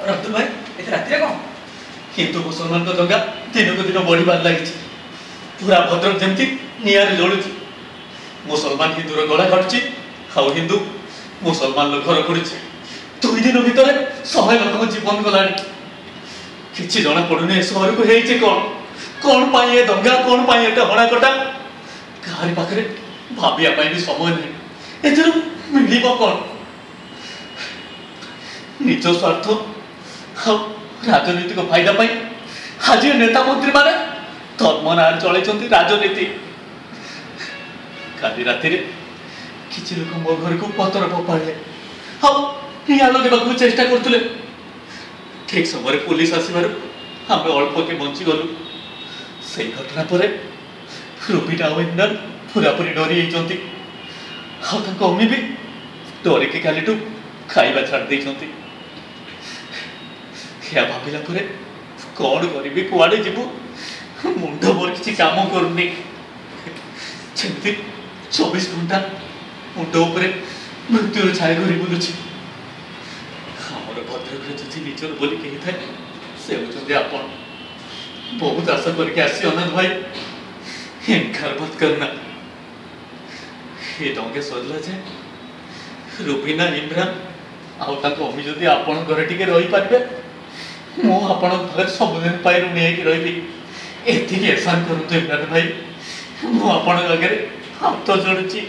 रब्दुल भाई एते रातिरे कौन हिंदू मुसलमान को दंगा दिन को दिन बढ़िबार लगी पूरा भद्रक जमती निआरे जलुची मुसलमान हिंदूर गला घटची हाउ हिंदू मुसलमान घर पड़ुची 2 दिन भितर 100 लोक जीवन गलानी किसी जना पड़ुनी सहर को हेइचे कौन पाई ए दंगा कौन पाई एटा हणाकटा काहारी पाखरे भाबिया पाई भी समय नहीं एथर मिलिबो कौन निज स्वार्थ राजनीतिक फायदा पाई आज नेता मंत्री माने धर्म नार चलती राजनीति काली राति किसी लोक मो घर को पतर फोपाड़े हाँ निआ लगेगा चेष्टा करते ठीक समय पुलिस आसबार आम अल्प के बंची गलु से घटना पर रूबीना और पूरापूरी डरी जाती अम्मी भी डरिकी काली खाଇବା छाड़ देती क्या भाविला कौन करी कुआड़े जीवु मुंड मोर किसी काम करूनी 24 घंटा मुंड उपर मृत्युर छाया घरी बुलुची आमर भद्रक जी निजर बोली कही था से होते आपण बहुत आशा करके आसी अनंत भाई इनकार मत करना ये दंगे सरला जाए रूबीना इमरान आउ अम्मी जदि आपण घर टिके रही पारे मु आपण घर सबुदिन ऋणी होगी रही एति एहसान करूँ इमरान भाई मु आपण आगे हाथ जोड़ुची।